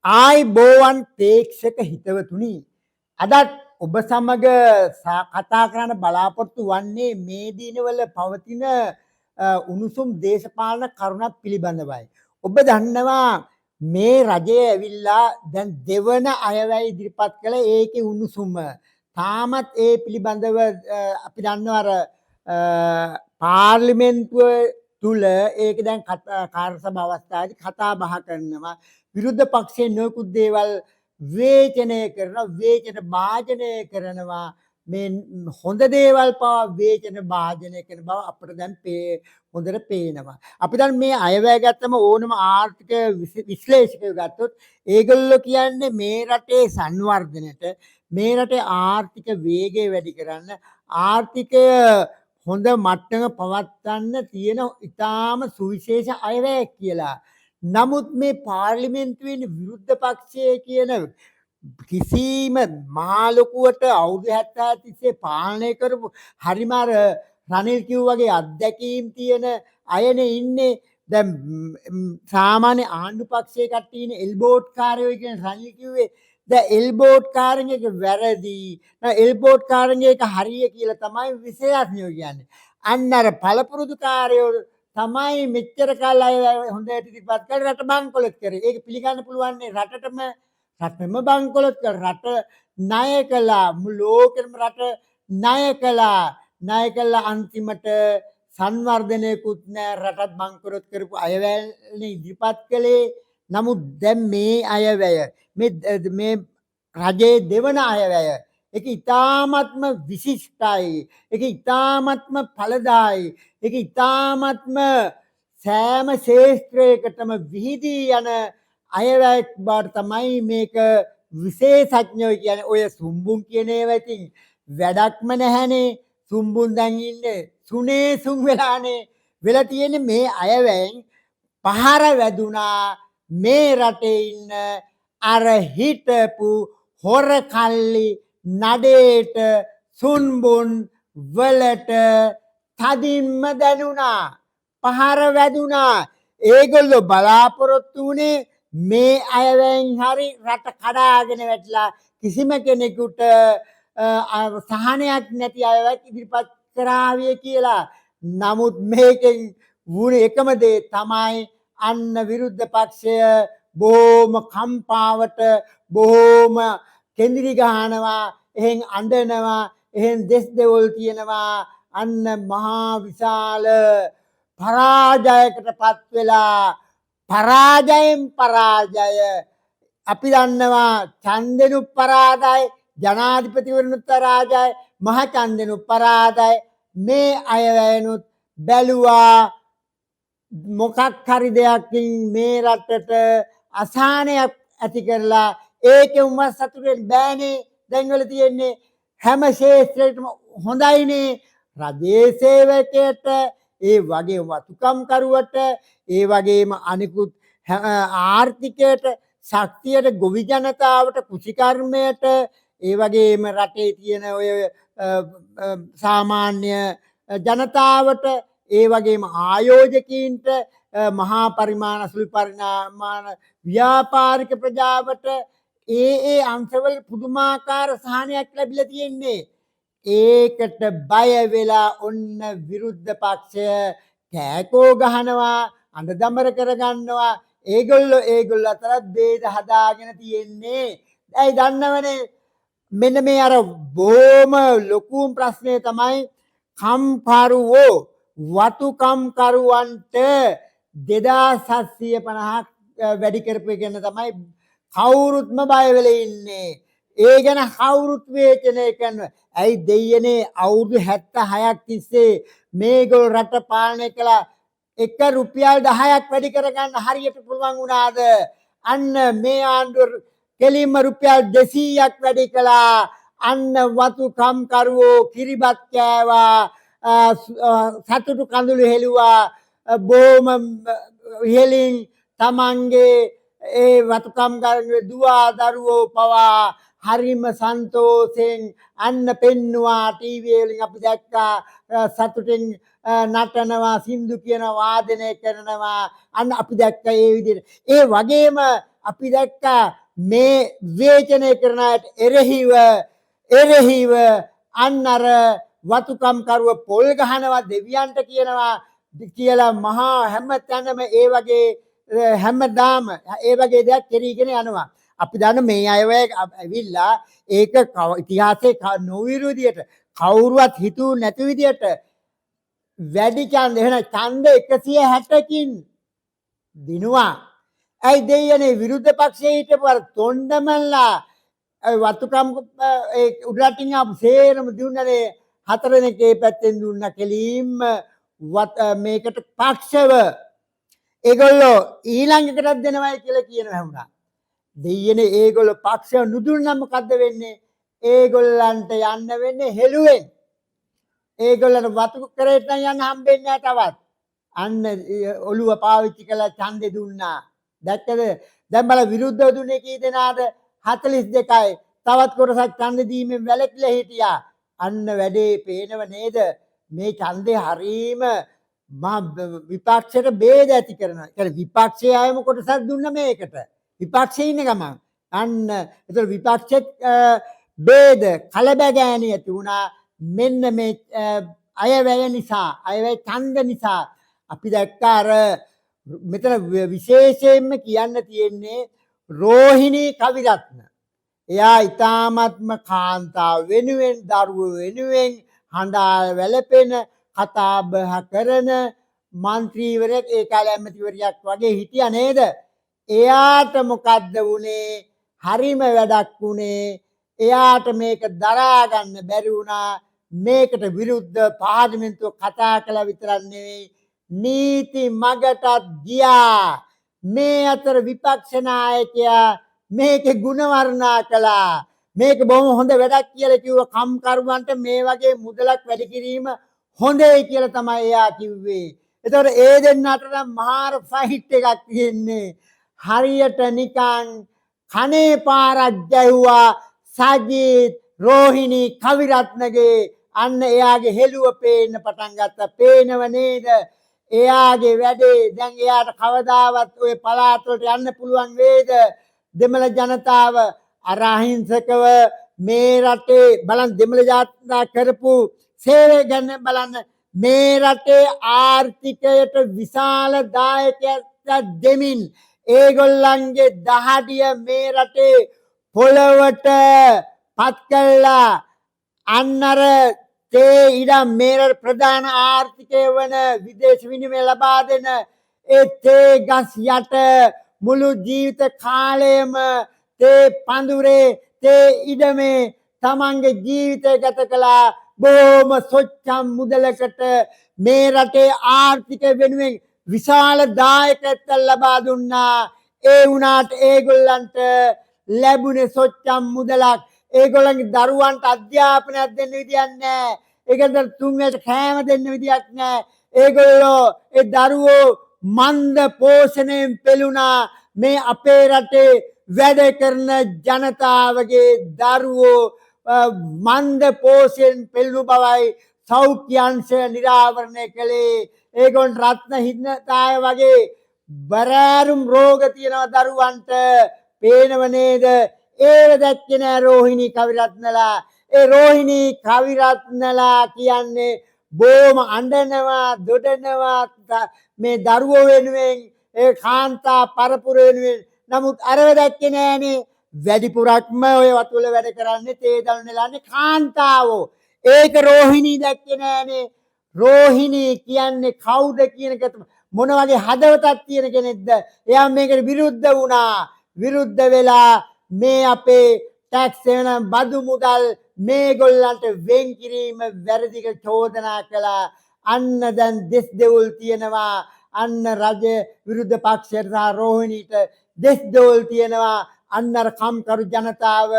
ආයිබෝවන් ප්‍රේක්ෂක හිතවතුනි අදත් ඔබ සමග කතා කරන්න බලාපොරොත්තු වන්නේ මේ දිනවල පවතින උණුසුම් දේශපාලන කරුණක් පිළිබඳවයි. ඔබ දන්නවා මේ රජය ඇවිල්ලා දැන් දෙවන අයවැය ඉදිරිපත් කළ ඒකේ උණුසුම. තාමත් ඒ පිළිබඳව අපි දන්නවා අර පාර්ලිමේන්තුව තුල ඒක දැන් කාර්යසභ අවස්ථාවේදී කතා බහ කරනවා. විරුද්ධ පක්ෂයේ නොයෙකුත් දේවල් විවේචනය කරනවා, විවේචන භාජනය කරනවා. මේ හොඳ දේවල් පවා විවේචන භාජනය කරන බව අපිට දැන් හොඳට පේනවා. අපි දැන් මේ අයවැය ගත්තම ඕනම ආර්ථික විශ්ලේෂකයෝ ගත්තොත් ඒගොල්ලෝ කියන්නේ මේ රටේ සංවර්ධනයට, මේ රටේ ආර්ථික වේගය වැඩි කරන්න, ආර්ථිකය හොඳ මට්ටම පවත්වන්න තියෙන ඉතාම සුවිශේෂ අයවැයක් කියලා. නමුත් මේ පාර්ලිමේන්තුවේ විරුද්ධ පක්ෂයේ කියන කිසිම මහා ලොකුවට අවුරුදු 70 තිස්සේ පාලනය කරපු හරිම අර රනිල් කිව්වා වගේ අත්දැකීම් තියෙන අයනේ ඉන්නේ. දැන් සාමාන්‍ය ආණ්ඩු පක්ෂයේ කට්ටිය ඉන්නේ එල්බෝඩ් කාරයෝ කියන රනිල් කිව්වේ දැන් එල්බෝඩ් කාරෙන් එක වැරදි. එල්බෝඩ් කාරෙන් එක හරිය කියලා තමයි විශේෂඥයෝ කියන්නේ. අන්න අර පළපුරුදු කාරයෝ තමයි මෙච්චර කාල අය හොඳට ඉදිරිපත් කරලා රට බංකොලොත් කරේ. ඒක පිළිගන්න පුළුවන් නේ රටම බංකොලොත් කර රට ණය කළා. මුළු ලෝකෙම රට ණය කළා අන්තිමට සංවර්ධනයකුත් නෑ රටත් බංකොලොත් කරපු අයවැයනේ ඉදිරිපත් කළේ. නමුත් දැන් මේ අයවැය මේ රජයේ දෙවන අයවැය ඒක ඉතාමත්ම විශිෂ්ටයි. ඒක ඉතාමත්ම ඵලදායි. ඒක ඉතාමත්ම සෑම ශේෂ්ත්‍රයකටම විහිදී යන අයවැයක් බවට තමයි මේක විශේෂඥයෝ කියන්නේ. ඔය සුම්බුන් කියන ඒවා ඉතින් වැඩක්ම නැහැනේ. සුම්බුන් දැන් ඉන්නේ සුනේ සුන් වෙලානේ. වෙලා තියෙන්නේ මේ අයවැයෙන් පහර වැදුනා මේ රටේ ඉන්න අර හිටපු හොර කල්ලි නඩේට සුන්බුන් වලට තදින්ම දැනුණා. පහර වැදුනා. ඒගොල්ලෝ බලාපොරොත්තු වුණේ මේ අයවැයෙන් හරි රට කඩාගෙන වැටලා කිසිම කෙනෙකුට සහනයක් නැති අයවැයක් ඉදිරිපත් කරාවිය කියලා. නමුත් මේකෙන් වුණේ එකම දේ තමයි අන්න විරුද්ධ පක්ෂය බොහොම කම්පාවට බොහොම කෙඳිරි ගහනවා, එහෙන් අඬනවා, එහෙන් දෙස් දෙවොල් තියෙනවා. අන්න මහා විශාල පරාජයකට පත් වෙලා පරාජයෙන් පරාජය. අපි දන්නවා ඡන්දෙනුත් පරාජය, ජනාධිපතිවරණුත් පරාජය, මහ ඡන්දෙනුත් පරාජය. මේ අයවැයනුත් බැලුවා මොකක් හරි දෙයක්කින් මේ රටට අසහනයක් ඇති කරලා ඒකෙන් උඹ සතුටු වෙන්න බෑනේ. දැන් වල තියෙන්නේ හැම ශේෂ්ත්‍රයකටම හොඳයිනේ. රජයේ සේවකයට, ඒ වගේ වතුකම් කරුවට, ඒ වගේම අනිකුත් ආර්ථිකයට, ශක්තියට, ගොවි ජනතාවට, කෘෂිකර්මයට, ඒ වගේම රටේ තියෙන ඔය සාමාන්‍ය ජනතාවට, ඒ වගේම ආයෝජකීන්ට, මහා පරිමාණ සුළු පරිමාණ ව්‍යාපාරික ප්‍රජාවට ඒ අංශවල පුදුමාකාර සහනයක් ලැබිලා තියෙන්නේ. ඒකට බය වෙලා ඔන්න විරුද්ධ පක්ෂය කෑකෝ ගහනවා, අඬදමර කරගන්නවා. ඒගොල්ලෝ අතරත් ભેද හදාගෙන තියෙන්නේ. ඇයි දන්නවනේ මෙන්න මේ අර බොහොම ලොකුම ප්‍රශ්නේ තමයි කම්කරුවෝ වතුකම්කරුවන්ට 2750ක් වැඩි කරපු ගැන තමයි කවුරුත්ම බය වෙලා ඉන්නේ. ඒ ගැන කවුරුත් වේචනය කරනවා. ඇයි දෙයනේ අවුරුදු 76ක් තිස්සේ මේගොල්ලෝ රට පාලනය කළා. එක රුපියල් 10ක් වැඩි කරගන්න හරියට පුළුවන් වුණාද? අන්න මේ ආණ්ඩුව කෙලින්ම රුපියල් 200ක් වැඩි කළා. අන්න වතුකම්කරුවෝ කිරිබත් කෑවා, සතුටු කඳුළු හෙළුවා, බොහොම ඉහළින් තමන්ගේ ඒ වතුකම් ගන්න දුවා දරුවෝ පවා හරිම සන්තෝෂෙන් අන්න පෙන්නවා. ටීවී වලින් අපි දැක්කා සතුටින් නටනවා, සින්දු කියනවා, වාදනය කරනවා. අන්න අපි දැක්කා ඒ විදිහට. ඒ වගේම අපි දැක්කා මේ විවේචනය කරන අයට එරෙහිව අන්න අර වතුකම් කරුව පොල් ගහනවා දෙවියන්ට කියනවා කියලා මහා හැම තැනම ඒ වගේ හැමදාම ඒ වගේ දෙයක් කෙරීගෙන යනවා. අපි දන්න මේ අය ඇවිල්ලා ඒක ඉතිහාසයේ නොවිරු විදියට කවුරුවත් හිතුව නැති විදියට වැඩි ඡන්ද එහෙනම් ඡන්ද 160කින් දිනුවා. ඇයි දෙයනේ විරුද්ධ පක්ෂයේ හිටපු අර තොණ්ඩමල්ලා වතුකම් ඒ උඩරටින් ආපු සේරම දුන්නනේ 4 දෙනෙක් ඒ පැත්තෙන් දුන්නා කෙලින්ම මේකට පක්ෂව ඒගොල්ලෝ ඊළඟකටත් දෙනවයි කියලා කියනවා වුණා. දෙයනේ ඒගොල්ලෝ පක්ෂව නුදුන්නා මොකද්ද වෙන්නේ? ඒගොල්ලන්ට යන්න වෙන්නේ හෙළුවෙන්. ඒගොල්ලන්ට වතු කරේට යන්න හම්බෙන්නේ නැහැ තවත්. අන්න ඔළුව පාවිච්චි කළා ඡන්දෙ දුන්නා. දැක්කද? දැන් බල විරුද්ධව දුන්නේ කී දෙනාද? 42යි. තවත් කොටසක් ඡන්ද දීමෙන් වැළකීලා හිටියා. අන්න වැඩේ පේනව නේද? මේ ඡන්දේ හරීම විපක්ෂයට ભેද ඇති කරනවා. ඒ කියන්නේ විපක්ෂයේ අයම කොටසක් දුන්න මේකට. විපක්ෂයේ ඉන්න ගමන් අන්න ඒතර විපක්ෂෙත් ભેද කලබගෑනි ඇති වුණා. මෙන්න මේ අයවැය නිසා අයවැය ඡන්ද නිසා අපි දැක්කා අර මෙතන විශේෂයෙන්ම කියන්න තියෙන්නේ රෝහිණී කවිරත්න. එයා ඊ타ත්ම කාන්තාව වෙනුවෙන් දරුවෝ වෙනුවෙන් හඬා වැළපෙන කතා බහ කරන മന്ത്രിවරයෙක් ඒ කාලේ ඇමතිවරියක් වගේ හිටියා නේද? එයාට මොකද්ද වුනේ? හරිම වැඩක් වුනේ. එයාට මේක දරා ගන්න බැරි වුණා. මේකට විරුද්ධ පාර්ලිමේන්තුව කතා කළා විතරක් නෙවෙයි නීති මගටත් ගියා. මේ අතර විපක්ෂ නායකයා මේකේ ಗುಣ වර්ණනා කළා. මේක බොහොම හොඳ වැඩක් කියලා කිව්වා. කම්කරුවන්ට මේ වගේ මුදලක් වැඩි කිරීම හොඳයි කියලා තමයි එයා කිව්වේ. ඒතකොට ඒ දෙන්නට නම් මහා ෆයිට් එකක් තියෙන්නේ. හරියට නිකන් කනේ පාරක් ගැහුවා සජිත් රෝහිණී කවිරත්නගේ අන්න එයාගේ හෙළුව පේන්න පටන් ගත්තා. පේනව නේද? එයාගේ වැඩේ දැන් එයාට කවදාවත් ওই පළාත් වලට යන්න පුළුවන් වේද? දෙමළ ජනතාව අර අහිංසකව මේ රටේ බලන් දෙමළ ජනතාව කරපු සේවය ගැන බලන්න. මේ රටේ ආර්ථිකයට විශාල දායකයක් දෙමින් ඒගොල්ලන්ගේ දහඩිය මේ රටේ පොළවට පත් කළා. අන්නර තේ ඉඩම් මේ ප්‍රධාන ආර්ථිකය වන විදේශ විනිමය ලබා දෙන ඒ තේ ගස් යට මුළු ජීවිත කාලයම තේ පඳුරේ තේ ඉඩමේ තමන්ගේ ජීවිතය ගත කළා. බොහොම සොච්චම් මුදලකට මේ රටේ ආර්ථිකය වෙනුවෙන් විශාල දායකත්වයක් ලබා දුන්නා. ඒ වුණාට ඒගොල්ලන්ට ලැබුණේ සොච්චම් මුදලක්. ඒගොල්ලන්ගේ දරුවන්ට අධ්‍යාපනයක් දෙන්න විදියක් නැහැ. ඒකට තුන්වෙනිට කෑම දෙන්න විදියක් නැහැ. ඒගොල්ලෝ ඒ දරුවෝ මන්ද පෝෂණයෙන් පෙළුණා. මේ අපේ රටේ වැඩ කරන ජනතාවගේ දරුවෝ මන්ද පෝෂණයෙන් පෙළුණු බවයි සෞඛ්‍ය අංශය නිරාවරණය කළේ. ඒගොල්ලන් රත්න හිඳතාය වගේ බරෑරුම් රෝග තියෙනවා දරුවන්ට. පේනව නේද? ඒව දැක්කේ නෑ රෝහිණී කවිරත්නලා. ඒ රෝහිණී කවිරත්නලා කියන්නේ බොහොම අඬනවා දොඩනවා මේ දරුවෝ වෙනුවෙන් ඒ කාන්තා පරපුර වෙනුවෙන්. නමුත් අරව දැක්කේ නෑනේ. වැඩිපුරක්ම ඔය වතුල වැඩ කරන්නේ තේ දළු නෙලන්නේ කාන්තාවෝ. ඒක රෝහිණී දැක්කේ නෑනේ. රෝහිණී කියන්නේ කවුද කියන එක මොන වගේ හදවතක් තියෙන කෙනෙක්ද? එයා මේකට විරුද්ධ වුණා. විරුද්ධ වෙලා මේ අපේ ටැක්ස් වෙන බදු මුදල් මේගොල්ලන්ට වෙන් කිරීම වැරදි කියලා චෝදනා කළා. අන්න දැන් දෙස් දෙවුල් තියෙනවා. අන්න රජ විරුද්ධ පක්ෂයට සහ රෝහිණීට දෙස් දෙවුල් තියෙනවා. අන්න අර කම්කරු ජනතාව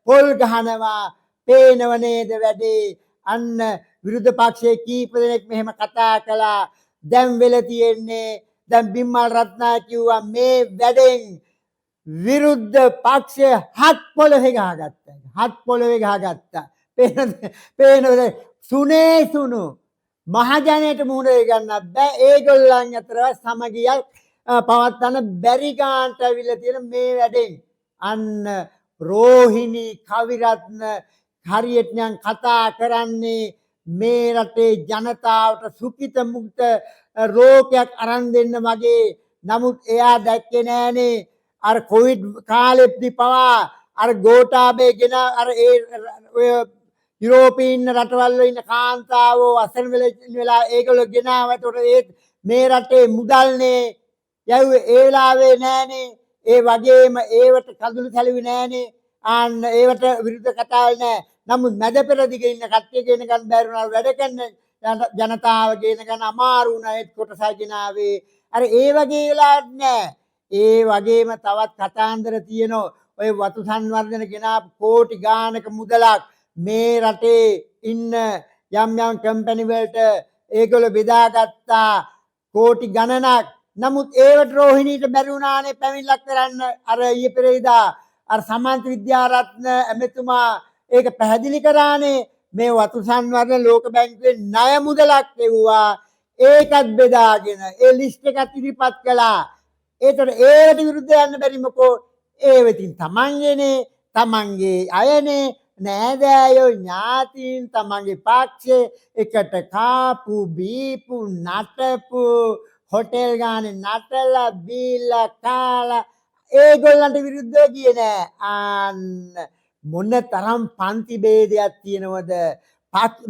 පොල් ගහනවා. පේනව නේද වැඩේ? අන්න විරුද්ධ පක්ෂයේ කීප දෙනෙක් මෙහෙම කතා කළා. දැන් වෙලා තියෙන්නේ දැන් බිම්මල් රත්නා කිව්වා මේ වැඩෙන් විරුද්ධ පක්ෂය හත් පොළවේ ගහගත්තා. හත් පොළවේ ගහගත්තා. පේනවද? සුනේ සුණු මහජනයට මුහුණ දෙන්න බෑ. ඒගොල්ලන් අතර සමගියක් පවත්වන්න බැරි ගානට ඇවිල්ලා තියෙන මේ වැඩෙන් අන්න රෝහිණී කවිරත්න හරියට නම් කතා කරන්නේ මේ රටේ ජනතාවට සුඛිත මුක්ත රෝගයක් අරන් දෙන්න වගේ. නමුත් එයා දැක්කේ නෑනේ අර කොවිඩ් කාලෙද්දි පවා අර ගෝඨාභය ගෙන අර ඒ ඔය යුරෝපයේ ඉන්න රටවල් වල ඉන්න කාන්තාවෝ අසරණ වෙලා ඒගොල්ලෝ ගෙනාව. ඒතකොට ඒ මේ රටේ මුදල්නේ යව්වේ ඒ වෙලාවේ නෑනේ. ඒ වගේම ඒවට කඳුළු සැලුවේ නෑනේ. අන්න ඒවට විරුද්ධ කතාවල් නෑ. නමුත් මැද පෙරදිග ඉන්න කට්ටිය ගෙන ගන්න බැරි වුණා. වැඩ කරන ජනතාව ගෙන ගන්න අමාරු වුණා. ඒ කොටසයි ගෙනාවේ. අර ඒ වගේ වෙලාවක් නෑ. ඒ වගේම තවත් කතාන්දර තියෙනවා. ඔය වතු සංවර්ධන ගෙනාපු කෝටි ගානක මුදලක් මේ රටේ ඉන්න යම් යම් කම්පැනි වලට ඒගොල්ලෝ බෙදාගත්තා කෝටි ගණනක්. නමුත් ඒවට රෝහිණීට බැරි වුණානේ පැමිණිල්ලක් කරන්න. අර ඊයේ පෙරේදා අර සමන්ත විද්‍යාරත්න ඇමතුමා ඒක පැහැදිලි කරානේ. මේ වතු සංවර්ධන ලෝක බැංකුවේ ණය මුදලක් ලැබුවා. ඒකත් බෙදාගෙන ඒ ලිස්ට් එකත් ඉදිරිපත් කළා. ඒතර ඒවට විරුද්ධ යන්න බැරි මොකෝ? ඒ වෙතින් තමන්ගේනේ තමන්ගේ අයනේ නෑදෑයෝ ඥාතීන් තමන්ගේ පක්ෂේ එකට කාපු බීපු නටපු හොටෙල් ගානේ නටලා බීලා කාලා ඒගොල්ලන්ට විරුද්ධව ගියේ නෑ. අන්න මොන තරම් පන්ති ભેදයක් තියෙනවද?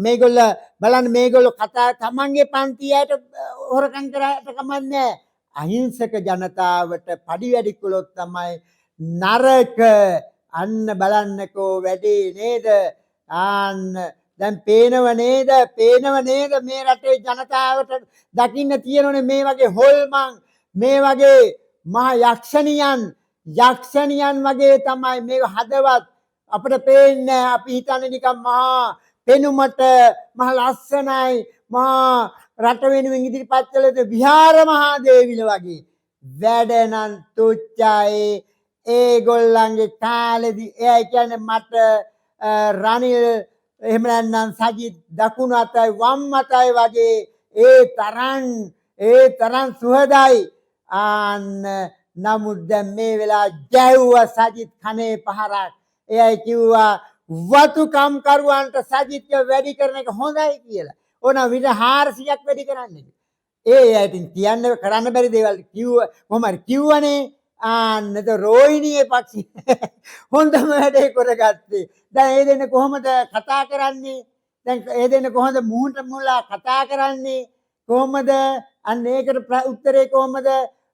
මේගොල්ල බලන්න මේගොල්ලෝ කතා තමන්ගේ පන්තියට හොරකම් කරාට කමන්නේ. අහිංසක ජනතාවට පඩි වැඩි කළොත් තමයි නරක. අන්න බලන්නකෝ වැඩේ නේද? අන්න දැන් පේනව නේද? පේනව නේද මේ රටේ ජනතාවට දකින්න තියෙනනේ මේ වගේ හොල්මන් මේ වගේ මහා යක්ෂණියන් වගේ තමයි මේක හදවත් අපිට පේන්නේ. අපි හිතන්නේ නිකන් මහා පෙනුමට මහා ලස්සනයි මහා රට වෙනුවෙන් ඉදිරිපත් කළද විහාර මහා දේවිල වගේ. වැඩ නම් තුච්චයි. ඒගොල්ලන්ගේ කාලෙදි එයා කියන්නේ මට රනිල් එහෙම නැත්නම් සජිත් දකුණු අතයි වම් අතයි වගේ ඒ තරම් සුහදයි. අන්න නමුත් දැන් මේ වෙලාව ජැව්වා සජිත් කනේ පහරක්. එයයි කිව්වා වතුකම් කරුවන්ට සජිත්ව වැඩි කරන එක හොඳයි කියලා. ඕන විතර 400ක් වැඩි කරන්නේ. ඒ ඇයිටින් කියන්න කරන්න බැරි දේවල් කොහොම හරි කිව්වනේ. ආන්නද රෝහිණීගේ පක්ෂි හොඳම වැඩේ කරගත්තේ. දැන් ඒ දෙන්න කොහොමද කතා කරන්නේ? දැන් ඒ දෙන්න කොහොමද මුහුණට මුලා කතා කරන්නේ? කොහොමද? අන්න ඒකට උත්තරේ කොහොමද?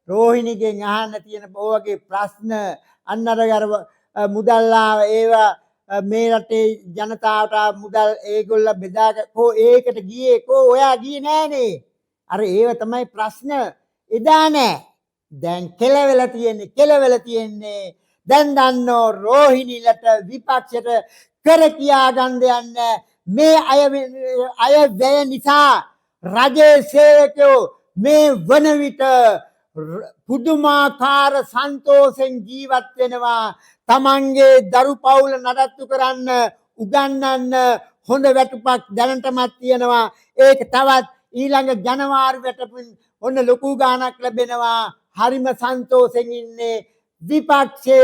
රෝහිණීගෙන් අහන්න තියෙන ඕවගේ ප්‍රශ්න අන්න අර මුදල්ලා ඒවා මේ රටේ ජනතාවට මුදල් ඒගොල්ලෝ බෙදාගකෝ ඒකට ගියේ කෝ ඔයා ගියේ නෑනේ. අර ඒව තමයි ප්‍රශ්න. එදා නෑ. දැන් කෙලවෙලා තියෙන්නේ දැන් දන්නෝ රෝහිණීලට විපක්ෂයට කර කියා ගන්න යන්නේ මේ අය වැය නිසා රජයේ සේවකයෝ මේ වන විට පුදුමාකාර සන්තෝෂෙන් ජීවත් වෙනවා. තමන්ගේ දරු පවුල නඩත්තු කරන්න උගන්වන්න හොඳ වැටුපක් දැනටමත් තියෙනවා. ඒක තවත් ඊළඟ ජනවාරියට ඔන්න ලොකු ගාණක් ලැබෙනවා. හරිම සන්තෝෂෙන් ඉන්නේ. විපක්ෂය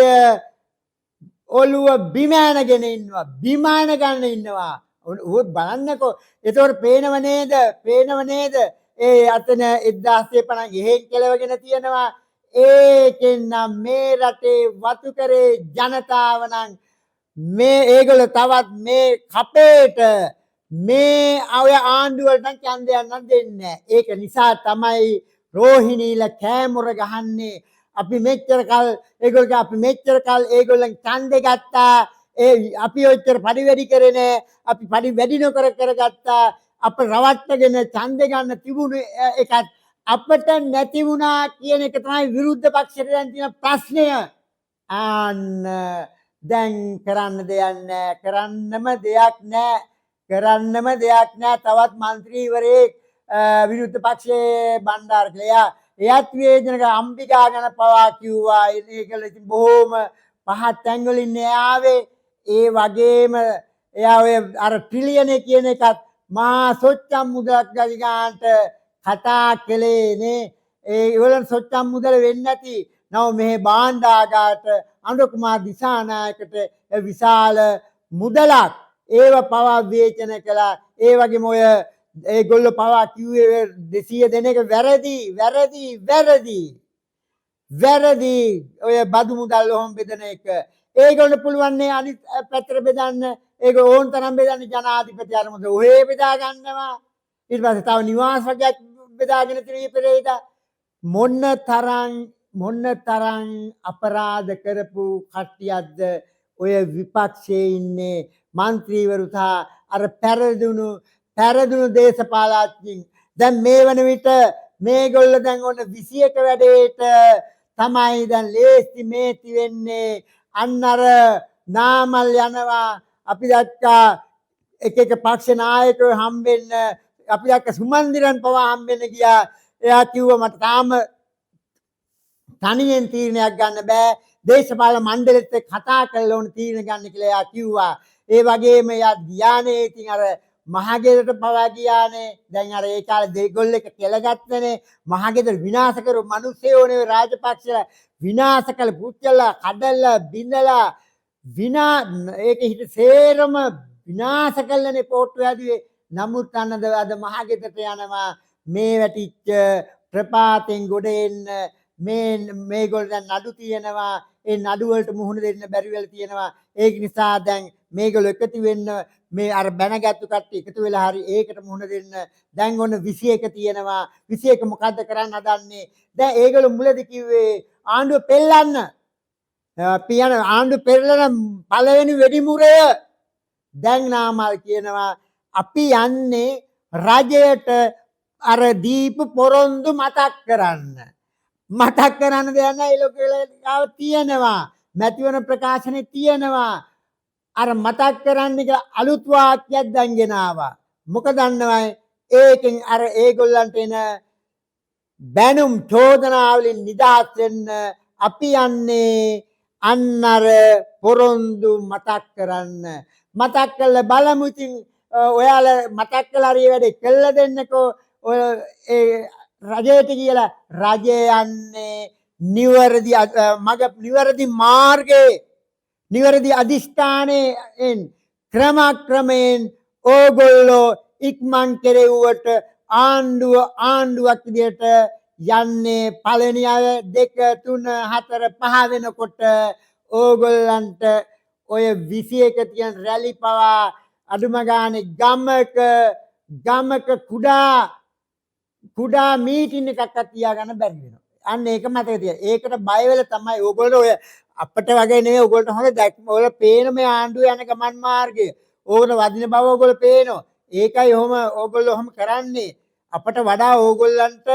ඔළුව බිම ඇනගෙන ඉන්නවා. බිම ඇන ගන්න ඉන්නවා. උත් බලන්නකෝ. ඒතකොට පේනව නේද? ඒ අතන 1950 ගෙහෙන් කෙලවගෙන තියෙනවා. ඒකෙන් නම් මේ රටේ වතු කරේ ජනතාව නම් මේ ඒගොල්ලෝ තවත් මේ කපේට මේ ඔය ආණ්ඩුවලට නම් ඡන්දයක් නම් දෙන්නේ නැහැ. ඒක නිසා තමයි රෝහිණීල කෑමොර ගහන්නේ. අපි මෙච්චර කල් ඒගොල්ලන් ඡන්දේ ගත්තා. අපි ඔච්චර පඩි වැඩි කරේ නෑ. අපි පඩි වැඩි නොකර කරගත්තා. අප රවට්ටගෙන ඡන්දේ ගන්න තිබුණේ එකත් අපට නැති වුණා කියන එක තමයි විරුද්ධ පක්ෂයට දැන් තියෙන ප්‍රශ්නය. අන්න දැන් කරන්න දෙයක් නෑ. තවත් മന്ത്രിවරයෙක් විරුද්ධ පක්ෂයේ බණ්ඩාර කියලා එයත් වේදනක අම්බිකා ගැන පවා කිව්වා. ඒකල ඉතින් බොහොම පහත් තැන්වල ඉන්නේ ආවේ. ඒ වගේම එයා ඔය අර ට්‍රිලියන කියන එකත් මහා සොච්චම් මුදලක් ගානට කතා කළේනේ. ඒගොල්ලන් සොච්චම් මුදල වෙන්නේ නැති. නව මෙහි භාණ්ඩාගාරට අනුර කුමාර දිසානායකට විශාල මුදලක් ඒව පවා විවේචන කළා. ඒ වගේම ඔය ඒගොල්ලෝ පවා කිව්වේ 200 දෙනෙක් වැරදි ඔය බදු මුදල් ඔහොම බෙදන එක. ඒගොල්ලෝ පුළුවන් නේ අනිත් පැත්තට බෙදන්න. ඒක ඕන් තරම් බෙදන්න ජනාධිපති අරමුද ඔහේ බෙදා ගන්නවා. ඊට පස්සේ තව නිවාස වර්ගයක් බෙදාගෙන ත්‍රී පෙරේදා මොන්න තරම් අපරාධ කරපු කට්ටියක්ද ඔය විපක්ෂයේ ඉන්නේ മന്ത്രിවරු සහ අර පැරදුණු දේශපාලඥයින්. දැන් මේ වන විට මේගොල්ලෝ දැන් ඔන්න 21 වැඩේට තමයි දැන් ලේස්ති මේති වෙන්නේ. අන්න අර නාමල් යනවා. අපි දැක්කා එක පක්ෂ නායකයෝ හම්බෙන්න. අපි දැක්ක සුමන්දිරන් පවා හම්බෙන්න ගියා. එයා කිව්වා මට තාම තනියෙන් තීරණයක් ගන්න බෑ. දේශපාලන මණ්ඩලෙත් එක්ක කතා කරලා ඕන තීරණ ගන්න කියලා එයා කිව්වා. ඒ වගේම එයා ගියානේ ඉතින් අර මහගෙදරට පවා ගියානේ. දැන් අර ඒ කාලේ දෙගොල්ල එක කෙලගත්තනේ. මහගෙදර විනාශ කරු මිනිස්සුෝනේ රාජපක්ෂලා විනාශ කළ පුච්චලා කඩලා බිඳලා ඒක හිත සේරම විනාශ කළනේ පොට්ටු ඇදුවේ. නමුත් අන්නද අද මහගෙදරට යනවා මේ වැටිච්ච ප්‍රපාතෙන් ගොඩ එන්න මේගොල්ලෝ දැන් නඩු තියෙනවා. ඒ නඩු වලට මුහුණ දෙන්න බැරි වෙලා තියෙනවා. ඒක නිසා දැන් මේගොල්ලෝ එකතු වෙන්න මේ අර බැනගත්තු කට්ටිය එකතු වෙලා හරි ඒකට මුහුණ දෙන්න. දැන් ඔන්න 21 තියෙනවා. 21 මොකද්ද කරන්න හදන්නේ? දැන් ඒගොල්ලෝ මුලදී කිව්වේ ආණ්ඩුව පෙල්ලන්න. පියන ආණ්ඩුව පෙරලන පළවෙනි වෙඩිමුරය. දැන් නාමල් කියනවා අපි යන්නේ රජයට අර දීප පොරොන්දු මතක් කරන්න. මතක් කරන්න දෙයක් නැහැ. ඒ ලෝකෙල තියෙනවා. මැතිවන ප්‍රකාශනේ තියෙනවා. අර මතක් කරන්න කියලා අලුත් වාක්‍යයක් දැන් ගෙනාවා. මොකද දන්නවයි ඒකෙන් අර ඒගොල්ලන්ට එන බැනුම් චෝදනාවලින් නිදහස් වෙන්න අපි යන්නේ අන්න අර පොරොන්දු මතක් කරන්න. මතක් කරලා බලමු ඉතින් ඔයාලා මතක් කළා හරි වැඩේ කළා දෙන්නකෝ. ඔය ඒ රජයට කියලා රජය යන්නේ නිවැරදි මාර්ගයේ නිවැරදි අධිෂ්ඨානයෙන් ක්‍රමයෙන් ඕගොල්ලෝ ඉක්මන් කෙරෙව්වට ආණ්ඩුවක් විදියට යන්නේ පළවෙනි අය 2 3 4 5 වෙනකොට ඕගොල්ලන්ට ඔය 21 තියෙන රැලි පවා අඩුම ගානේ ගමක කුඩා මීටින් එකක් තියාගන්න බැරි වෙනවා. අන්න ඒක මතක තියාගන්න. ඒකට බය වෙලා තමයි ඕගොල්ලෝ ඔය අපිට වගේ නෙවෙයි ඕගොල්ලන්ට හොඳ දැක්ම වල පේන මේ ආණ්ඩුව යන ගමන් මාර්ගය. ඕගොල්ලෝ වදින බව ඕගොල්ලෝ පේනවා. ඒකයි ඕගොල්ලෝ ඔහොම කරන්නේ. අපට වඩා ඕගොල්ලන්ට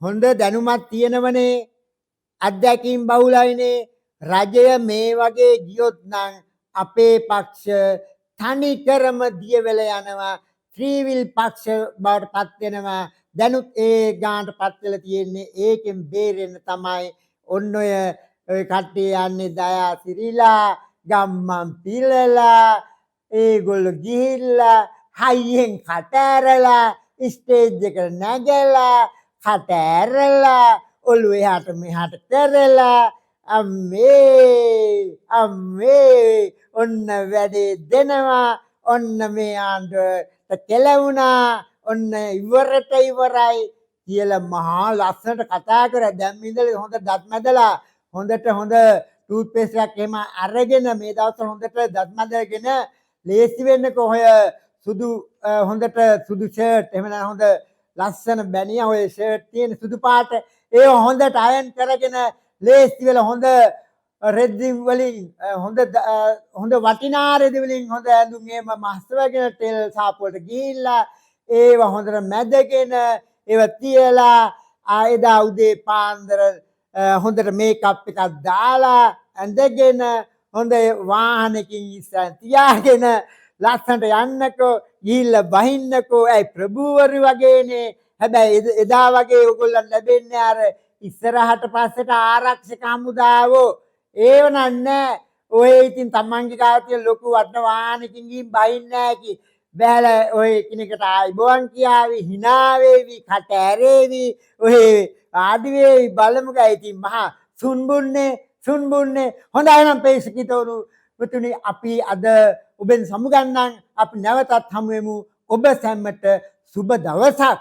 හොඳ දැනුමක් තියෙනවනේ. අත්දැකීම් බහුලයිනේ. රජය මේ වගේ ගියොත් නම් අපේ පක්ෂ තනිකරම දිය වෙලා යනවා. ත්‍රිවිල් පක්ෂ බවට පත් වෙනවා. දැනුත් ඒ ගානට පත් වෙලා තියෙන්නේ. ඒකෙන් බේරෙන්න තමයි ඔන්න ඔය කට්ටිය යන්නේ දයා සිරිලා ගම්මන් පිළලා ඒගොල්ලෝ ගිහිල්ලා හයියෙන් කට ඇරලා ස්ටේජ් එකට නැගලා කට ඇරලා ඔළුව එහාට මෙහාට කරලා අම්මේ ඔන්න වැඩේ දෙනවා. ඔන්න මේ ආණ්ඩුවට කෙලවුණා. ඔන්න ඉවරයි කියලා මහා ලස්සනට කතා කරා. දැන් ඉඳලා හොඳ දත් මැදලා හොඳට හොඳ ටූත් පේස්ට් එකක් එහෙම අරගෙන මේ දවස්වල හොඳට දත් මැදගෙන ලේසි වෙන්නකෝ. ඔය හොඳට සුදු ෂර්ට් එහෙම නැත්නම් හොඳ ලස්සන බැනියා ඔය ෂර්ට් තියෙන සුදු පාට ඒ හොඳට අයන් කරගෙන ලේසි වෙලා හොඳ රෙද්දිම් වලින් හොඳ වටිනා රෙදි වලින් හොඳ ඇඳුම් එහෙම මහස්වගෙන තෙල් සාපුවට ගිහිල්ලා ඒව හොඳට මැදගෙන ඒව තියලා එදා උදේ පාන්දර හොඳට මේකප් එකක් දාලා ඇඳගෙන හොඳ වාහනකින් ඉස්සරහ තියාගෙන ලස්සනට යන්නකෝ ගිහිල්ලා බහින්නකෝ. ඇයි ප්‍රභූවරු වගේනේ. හැබැයි එදා වගේ ඔයගොල්ලන් ලැබෙන්නේ අර ඉස්සරහට පස්සට ආරක්ෂක හමුදාවෝ ඒව නෑ. ඔය ඉතින් තමන්ගේ කාර්යය ලොකු වටන වාහනකින් ගිහින් බහින්නේ නැහැ කි. බැලලා ඔය එකිනෙකට ආයිබෝන් කියාවි, hina වේවි, කට ඇරේවි, ඔය ආදි වේවි බලමුකෝ. ඉතින් මහා සුන්බුන්නේ. හොඳයි නම් ප්‍රේක්ෂකිතවරු පුතුනි අපි අද ඔබෙන් සමුගන්නම්. අපි නැවතත් හමු වෙමු. ඔබ සැමට සුබ දවසක්.